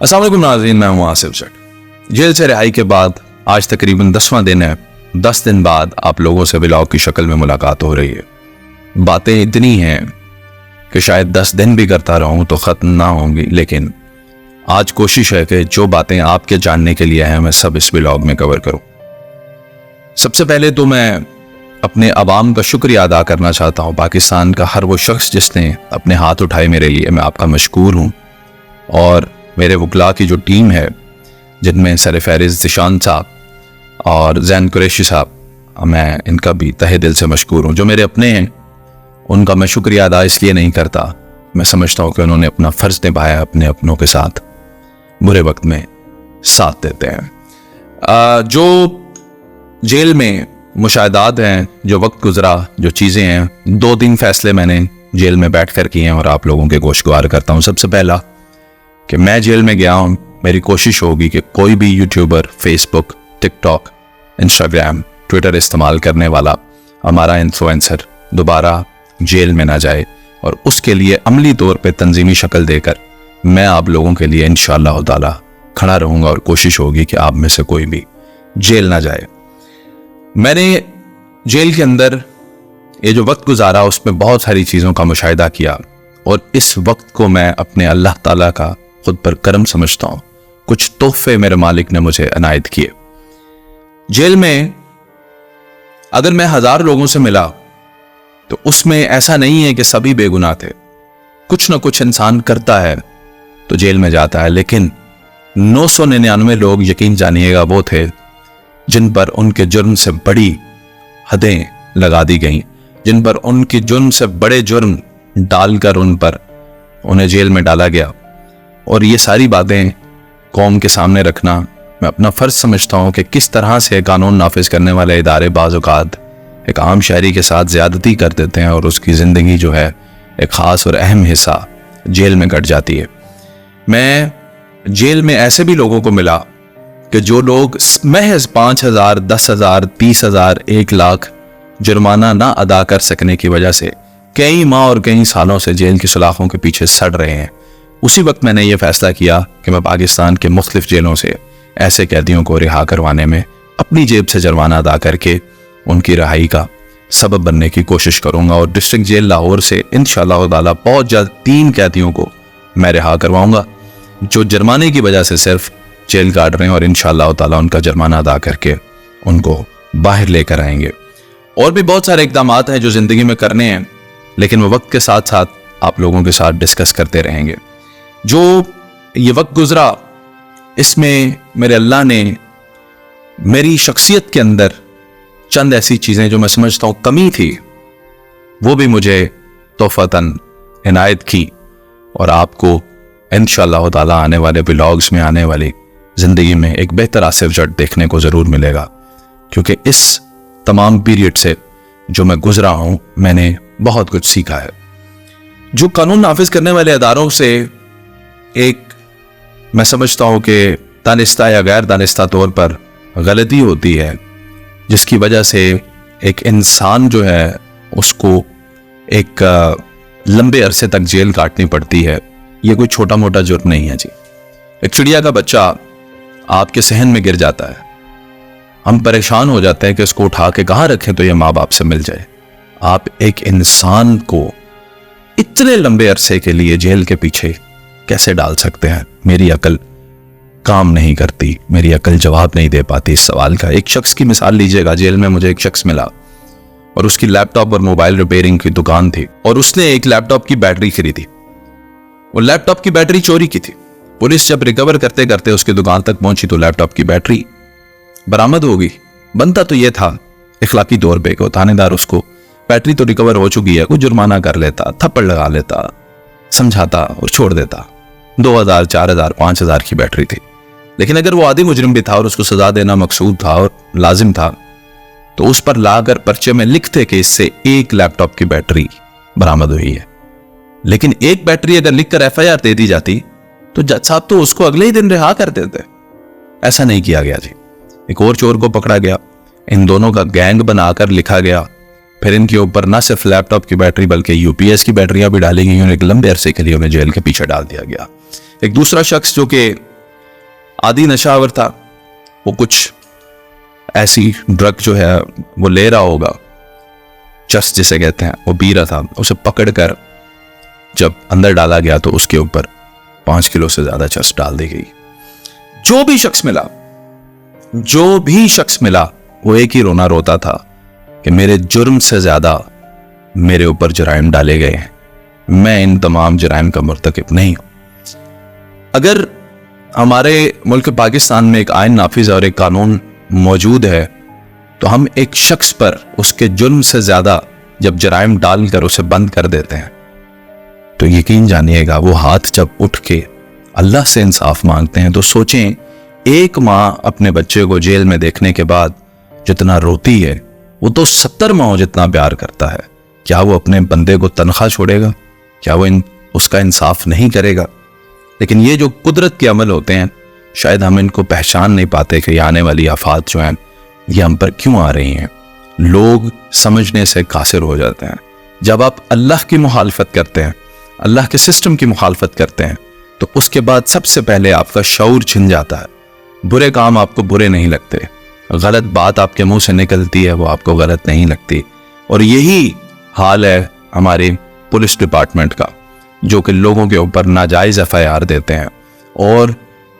अस्सलाम वालेकुम नाज़रीन, मैं हूं आसिफ जट। जेल से रिहाई के बाद आज तकरीबन 10वां दिन है। 10 दिन बाद आप लोगों से व्लॉग की शक्ल में मुलाकात हो रही है। बातें इतनी हैं कि शायद 10 दिन भी करता रहूं तो ख़त्म ना होंगी, लेकिन आज कोशिश है कि जो बातें आपके जानने के लिए हैं मैं सब इस व्लॉग में कवर करूं। सबसे पहले तो मैं अपने अवाम का शुक्रिया अदा करना चाहता हूं। पाकिस्तान का हर वो शख्स जिसने अपने हाथ उठाए मेरे लिए, मैं आपका मशकूर हूं। और मेरे वकला की जो टीम है, जिनमें सर फहरिस्त ज़ीशान साहब और ज़ैन कुरैशी साहब, मैं इनका भी तहे दिल से मशकूर हूँ। जो मेरे अपने हैं उनका मैं शुक्रिया अदा इसलिए नहीं करता, मैं समझता हूँ कि उन्होंने अपना फ़र्ज़ निभाया, अपने अपनों के साथ बुरे वक्त में साथ देते हैं। जो जेल में मुशाहिदात हैं, जो वक्त गुजरा, जो चीज़ें हैं, 2-3 फैसले मैंने जेल में बैठ कर किए हैं और आप लोगों के गोशगवार करता हूँ। सबसे पहला कि मैं जेल में गया हूँ, मेरी कोशिश होगी कि कोई भी YouTuber, Facebook, TikTok, Instagram, Twitter इस्तेमाल करने वाला हमारा इन्फ्लुएंसर दोबारा जेल में ना जाए, और उसके लिए अमली तौर पे तंजीमी शक्ल देकर मैं आप लोगों के लिए इंशाअल्लाह ताला खड़ा रहूँगा और कोशिश होगी कि आप में से कोई भी जेल ना जाए। मैंने जेल के अंदर ये जो वक्त गुजारा उसमें बहुत सारी चीज़ों का मुशाहिदा किया, और इस वक्त को मैं अपने अल्लाह ताला का खुद पर करम समझता हूँ। कुछ तोहफे मेरे मालिक ने मुझे अनायत किए। जेल में अगर मैं 1000 लोगों से मिला तो उसमें ऐसा नहीं है कि सभी बेगुनाह थे। कुछ ना कुछ इंसान करता है तो जेल में जाता है, लेकिन 999 लोग, यकीन जानिएगा, वो थे जिन पर उनके जुर्म से बड़ी हदें लगा दी गईं, जिन पर उनके जुर्म से बड़े जुर्म डालकर उन्हें जेल में डाला गया। और ये सारी बातें कौम के सामने रखना मैं अपना फ़र्ज समझता हूँ कि किस तरह से कानून नाफिज करने वाले इदारे बाज़ औक़ात एक आम शहरी के साथ ज़्यादती कर देते हैं और उसकी ज़िंदगी जो है एक ख़ास और अहम हिस्सा जेल में कट जाती है। मैं जेल में ऐसे भी लोगों को मिला कि जो लोग महज 5,000, 10,000, 30,000, 1 लाख जुर्माना ना अदा कर सकने की वजह से कई माह और कई सालों से जेल की सलाखों के पीछे सड़ रहे हैं। उसी वक्त मैंने ये फैसला किया कि मैं पाकिस्तान के मुख्तलिफ जेलों से ऐसे कैदियों को रिहा करवाने में अपनी जेब से जुर्माना अदा करके उनकी रिहाई का सबब बनने की कोशिश करूंगा। और डिस्ट्रिक्ट जेल लाहौर से इंशाअल्लाह ताला बहुत जल्द 3 कैदियों को मैं रिहा करवाऊंगा जो जुर्माने की वजह से सिर्फ जेल काट रहे हैं, और इंशाअल्लाह ताला उनका जुर्माना अदा करके उनको बाहर लेकर आएंगे। और भी बहुत सारे इक़दाम हैं जो ज़िंदगी में करने हैं, लेकिन वो वक्त के साथ साथ आप लोगों के साथ डिस्कस करते रहेंगे। जो ये वक्त गुजरा इसमें मेरे अल्लाह ने मेरी शख्सियत के अंदर चंद ऐसी चीज़ें जो मैं समझता हूँ कमी थी, वो भी मुझे तोहफ़तन इनायत की, और आपको इंशाअल्लाह ताला आने वाले व्लॉग्स में, आने वाली ज़िंदगी में एक बेहतर आसिफ जट देखने को ज़रूर मिलेगा। क्योंकि इस तमाम पीरियड से जो मैं गुजरा हूँ मैंने बहुत कुछ सीखा है। जो कानून नाफिज करने वाले अदारों से एक मैं समझता हूँ कि दानिस्ता या गैर दानिस्ता तौर पर गलती होती है, जिसकी वजह से एक इंसान जो है उसको एक लंबे अरसे तक जेल काटनी पड़ती है। ये कोई छोटा मोटा जुर्म नहीं है जी। एक चिड़िया का बच्चा आपके सहन में गिर जाता है, हम परेशान हो जाते हैं कि इसको उठा के कहाँ रखें तो ये माँ बाप से मिल जाए। आप एक इंसान को इतने लंबे अरसे के लिए जेल के पीछे कैसे डाल सकते हैं? मेरी अकल काम नहीं करती, मेरी अकल जवाब नहीं दे पाती इस सवाल का। एक शख्स की मिसाल लीजिएगा। जेल में मुझे एक शख्स मिला और उसकी लैपटॉप और मोबाइल रिपेयरिंग की दुकान थी, और उसने एक लैपटॉप की बैटरी खरीदी। वो लैपटॉप की बैटरी चोरी की थी। पुलिस जब रिकवर करते करते उसकी दुकान तक पहुंची तो लैपटॉप की बैटरी बरामद हो गई। बनता तो यह था इखलाकी तौर पे को थानेदार उसको बैटरी तो रिकवर हो चुकी है, कोई जुर्माना कर लेता, थप्पड़ लगा लेता, समझाता और छोड़ देता। 2000, 4000, 5000 की बैटरी थी। लेकिन अगर वो आदि मुजरिम भी था और उसको सजा देना मकसूद था और लाजिम था, तो उस पर लाकर पर्चे में लिखते कि इससे 1 लैपटॉप की बैटरी बरामद हुई है। लेकिन एक बैटरी अगर लिखकर FIR दे दी जाती तो जज साहब तो उसको अगले ही दिन रिहा कर देते। ऐसा नहीं किया गया जी। एक और चोर को पकड़ा गया, इन दोनों का गैंग बनाकर लिखा गया, फिर इनके ऊपर न सिर्फ लैपटॉप की बैटरी बल्कि UPS की बैटरियां भी डाली गई और एक लंबे अरसे के लिए उन्हें जेल के पीछे डाल दिया गया। एक दूसरा शख्स जो कि आदि नशावर था, वो कुछ ऐसी ड्रग जो है वो ले रहा होगा, चस जिसे कहते हैं, वो पी रहा था। उसे पकड़कर जब अंदर डाला गया तो उसके ऊपर 5 किलो से ज्यादा चस डाल दी गई। जो भी शख्स मिला वो एक ही रोना रोता था कि मेरे जुर्म से ज्यादा मेरे ऊपर जराइम डाले गए हैं, मैं इन तमाम जराइम का मुर्तकिब नहीं हूं। अगर हमारे मुल्क पाकिस्तान में एक आइन नाफिज और एक कानून मौजूद है तो हम एक शख्स पर उसके जुर्म से ज्यादा जब जराइम डालकर उसे बंद कर देते हैं तो यकीन जानिएगा वो हाथ जब उठ के अल्लाह से इंसाफ मांगते हैं तो सोचें, एक माँ अपने बच्चे को जेल में देखने के बाद जितना रोती है वो तो 70 माओ जितना प्यार करता है। क्या वो अपने बंदे को तनख्वाह छोड़ेगा? क्या वो उसका इंसाफ नहीं करेगा? लेकिन ये जो कुदरत के अमल होते हैं शायद हम इनको पहचान नहीं पाते कि आने वाली आफात जो हैं ये हम पर क्यों आ रही हैं। लोग समझने से कासिर हो जाते हैं। जब आप अल्लाह की मुखालफत करते हैं, अल्लाह के सिस्टम की मुखालफत करते हैं तो उसके बाद सबसे पहले आपका शऊर छिन जाता है। बुरे काम आपको बुरे नहीं लगते, गलत बात आपके मुंह से निकलती है वो आपको गलत नहीं लगती। और यही हाल है हमारे पुलिस डिपार्टमेंट का, जो कि लोगों के ऊपर नाजायज FIR देते हैं और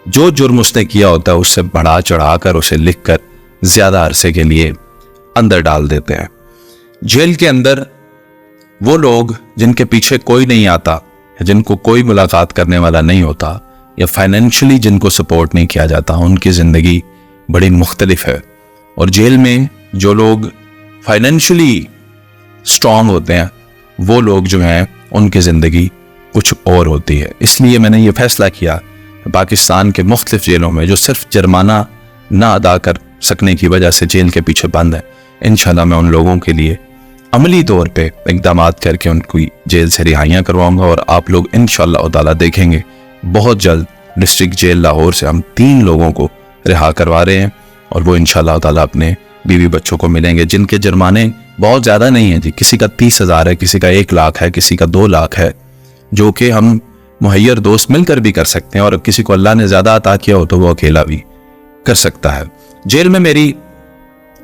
जो जुर्म उसने किया होता है उससे बढ़ा चढ़ाकर उसे लिखकर ज्यादा अरसे के लिए अंदर डाल देते हैं। जेल के अंदर वो लोग जिनके पीछे कोई नहीं आता, जिनको कोई मुलाकात करने वाला नहीं होता, या फाइनेंशियली जिनको सपोर्ट नहीं किया जाता, उनकी ज़िंदगी बड़ी मुख्तलिफ है। और जेल में जो लोग फाइनेंशियली स्ट्रांग होते हैं वो लोग जो हैं उनकी ज़िंदगी कुछ और होती है। इसलिए मैंने ये फैसला किया पाकिस्तान के मुख्तलिफ जेलों में जो सिर्फ जुर्माना ना अदा कर सकने की वजह से जेल के पीछे बंद है, इंशाल्लाह मैं उन लोगों के लिए अमली तौर पे इक़दाम करके उनको जेल से रिहाइयाँ करवाऊंगा। और आप लोग इंशाल्लाह ताला देखेंगे बहुत जल्द डिस्ट्रिक्ट जेल लाहौर से हम 3 लोगों को रिहा करवा रहे हैं और वो इंशाल्लाह ताला अपने बीवी बच्चों को मिलेंगे जिनके जुर्माने बहुत ज़्यादा नहीं है जी। किसी का 30,000 है, किसी का 1 लाख है, किसी का 2 लाख है, जो कि हम मुहैयर दोस्त मिलकर भी कर सकते हैं। और किसी को अल्लाह ने ज़्यादा अता किया हो तो वो अकेला भी कर सकता है। जेल में मेरी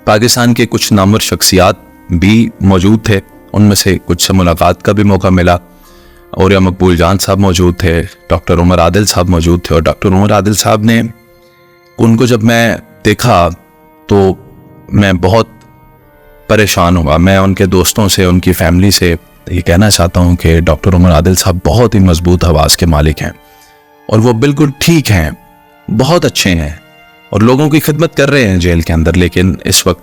पाकिस्तान के कुछ नामवर शख्सियात भी मौजूद थे, उनमें से कुछ से मुलाकात का भी मौका मिला। और या मकबूल जान साहब मौजूद थे, डॉक्टर उमर आदिल साहब मौजूद थे। और डॉक्टर उमर आदिल साहब ने, उनको जब मैं देखा तो मैं बहुत परेशान हुआ। मैं उनके दोस्तों से, उनकी फैमिली से ये कहना चाहता हूँ कि डॉक्टर उमर आदिल साहब बहुत ही मजबूत आवाज़ के मालिक हैं और वो बिल्कुल ठीक हैं, बहुत अच्छे हैं और लोगों की खिदमत कर रहे हैं जेल के अंदर। लेकिन इस वक्त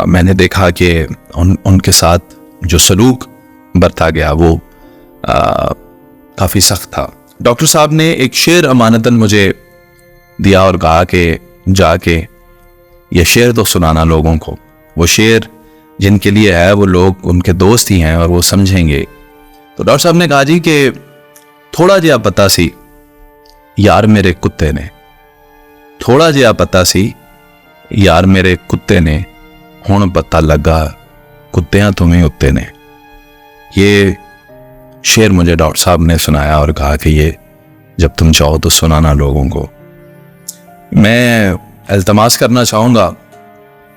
मैंने देखा कि उनके साथ जो सलूक बरता गया वो काफ़ी सख्त था। डॉक्टर साहब ने एक शेर अमानतन मुझे दिया और कहा कि जाके ये शेर तो सुनाना लोगों को। वो शेर जिनके लिए है वो लोग उनके दोस्त ही हैं और वो समझेंगे। तो डॉक्टर साहब ने कहा जी कि थोड़ा जिहा पता सी यार मेरे कुत्ते ने, थोड़ा जिहा पता सी यार मेरे कुत्ते ने, हुण पता लगा कुत्तियां तुम्हें उत्ते ने। ये शेर मुझे डॉक्टर साहब ने सुनाया और कहा कि ये जब तुम चाहो तो सुनाना लोगों को। मैं इल्तमास करना चाहूँगा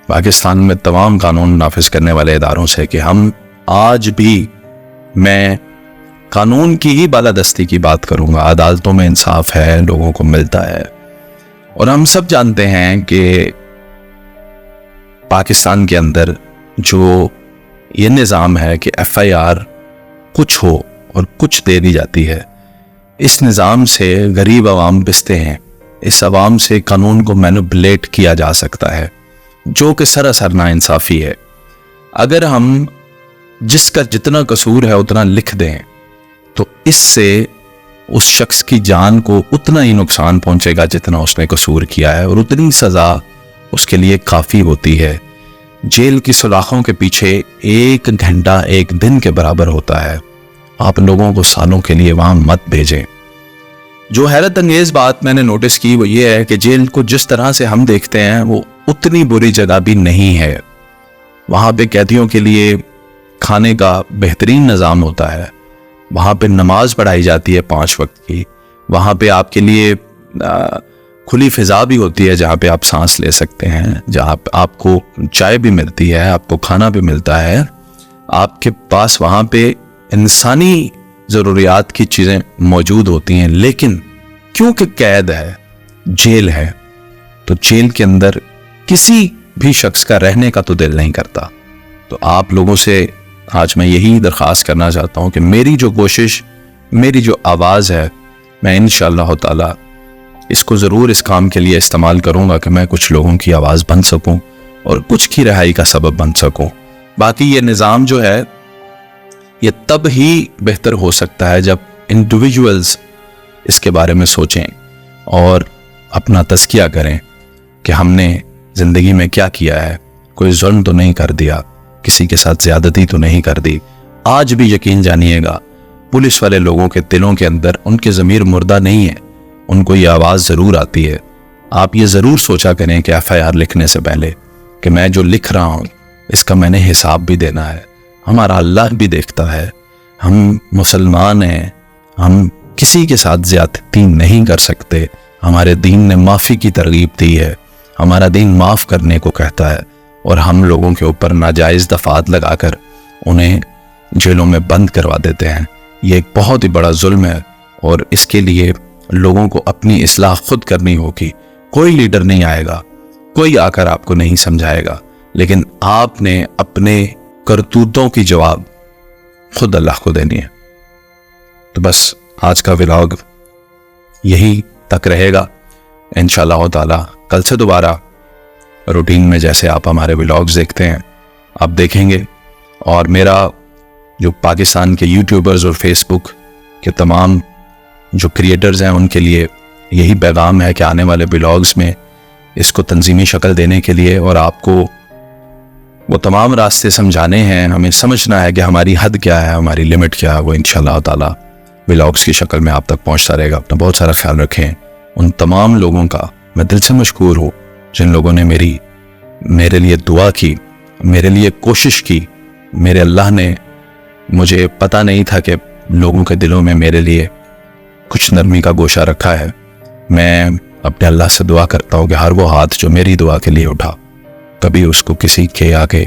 पाकिस्तान में तमाम कानून नाफिज करने वाले इदारों से कि हम आज भी, मैं कानून की ही बालादस्ती की बात करूँगा, अदालतों में इंसाफ है, लोगों को मिलता है। और हम सब जानते हैं कि पाकिस्तान के अंदर जो ये निज़ाम है कि FIR कुछ हो और कुछ दे दी जाती है, इस निज़ाम से गरीब आवाम पिसते हैं, इस आवाम से कानून को मैनिपुलेट किया जा सकता है, जो कि सरासर नाइंसाफ़ी है। अगर हम जिसका जितना कसूर है उतना लिख दें तो इससे उस शख्स की जान को उतना ही नुकसान पहुंचेगा जितना उसने कसूर किया है और उतनी सज़ा उसके लिए काफ़ी होती है। जेल की सुलाखों के पीछे 1 घंटा 1 दिन के बराबर होता है। आप लोगों को सालों के लिए वहाँ मत भेजें। जो हैरत अंगेज़ बात मैंने नोटिस की वो ये है कि जेल को जिस तरह से हम देखते हैं वो उतनी बुरी जगह भी नहीं है। वहाँ पे कैदियों के लिए खाने का बेहतरीन निज़ाम होता है, वहाँ पे नमाज पढ़ाई जाती है 5 वक्त की, वहाँ पे आपके लिए کھلی فضا بھی ہوتی ہے جہاں پہ آپ سانس لے سکتے ہیں، جہاں آپ کو چائے بھی ملتی ہے، آپ کو کھانا بھی ملتا ہے، آپ کے پاس وہاں پہ انسانی ضروریات کی چیزیں موجود ہوتی ہیں، لیکن کیونکہ قید ہے، جیل ہے، تو جیل کے اندر کسی بھی شخص کا رہنے کا تو دل نہیں کرتا۔ تو آپ لوگوں سے آج میں یہی درخواست کرنا چاہتا ہوں کہ میری جو کوشش، میری جو آواز ہے، میں انشاءاللہ تعالی اس کو ضرور اس کام کے لیے استعمال کروں گا کہ میں کچھ لوگوں کی آواز بن سکوں اور کچھ کی رہائی کا سبب بن سکوں۔ باقی یہ نظام جو ہے یہ تب ہی بہتر ہو سکتا ہے جب انڈیویجولز اس کے بارے میں سوچیں اور اپنا تزکیہ کریں کہ ہم نے زندگی میں کیا کیا ہے، کوئی ظلم تو نہیں کر دیا، کسی کے ساتھ زیادتی تو نہیں کر دی۔ آج بھی یقین جانیے گا پولیس والے لوگوں کے دلوں کے اندر ان کے ضمیر مردہ نہیں ہے، ان کو یہ آواز ضرور آتی ہے۔ آپ یہ ضرور سوچا کریں کہ FIR لکھنے سے پہلے کہ میں جو لکھ رہا ہوں اس کا میں نے حساب بھی دینا ہے، ہمارا اللہ بھی دیکھتا ہے، ہم مسلمان ہیں، ہم کسی کے ساتھ زیادتی نہیں کر سکتے، ہمارے دین نے معافی کی ترغیب دی ہے، ہمارا دین معاف کرنے کو کہتا ہے، اور ہم لوگوں کے اوپر ناجائز دفعات لگا کر انہیں جیلوں میں بند کروا دیتے ہیں۔ یہ ایک بہت ہی بڑا ظلم ہے، اور اس کے لیے لوگوں کو اپنی اصلاح خود کرنی ہوگی۔ کوئی لیڈر نہیں آئے گا، کوئی آ کر آپ کو نہیں سمجھائے گا، لیکن آپ نے اپنے کرتوتوں کی جواب خود اللہ کو دینی ہے۔ تو بس آج کا ولاگ یہی تک رہے گا، انشاءاللہ تعالی کل سے دوبارہ روٹین میں جیسے آپ ہمارے ولاگز دیکھتے ہیں آپ دیکھیں گے، اور میرا جو پاکستان کے یوٹیوبرز اور فیس بک کے تمام جو کریٹرز ہیں ان کے لیے یہی پیغام ہے کہ آنے والے ولاگز میں اس کو تنظیمی شکل دینے کے لیے اور آپ کو وہ تمام راستے سمجھانے ہیں، ہمیں سمجھنا ہے کہ ہماری حد کیا ہے، ہماری لمٹ کیا ہے، وہ انشاءاللہ تعالی ولاگز کی شکل میں آپ تک پہنچتا رہے گا۔ اپنا بہت سارا خیال رکھیں۔ ان تمام لوگوں کا میں دل سے مشکور ہوں جن لوگوں نے میرے لیے دعا کی، میرے لیے کوشش کی۔ میرے اللہ نے، مجھے پتہ نہیں تھا کہ لوگوں کے دلوں میں میرے لیے کچھ نرمی کا گوشہ رکھا ہے۔ میں اپنے اللہ سے دعا کرتا ہوں کہ ہر وہ ہاتھ جو میری دعا کے لیے اٹھا کبھی اس کو کسی کے آگے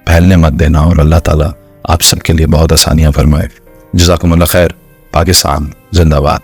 پھیلنے مت دینا، اور اللہ تعالیٰ آپ سب کے لیے بہت آسانیاں فرمائے۔ جزاکم اللہ خیر۔ پاکستان زندہ باد۔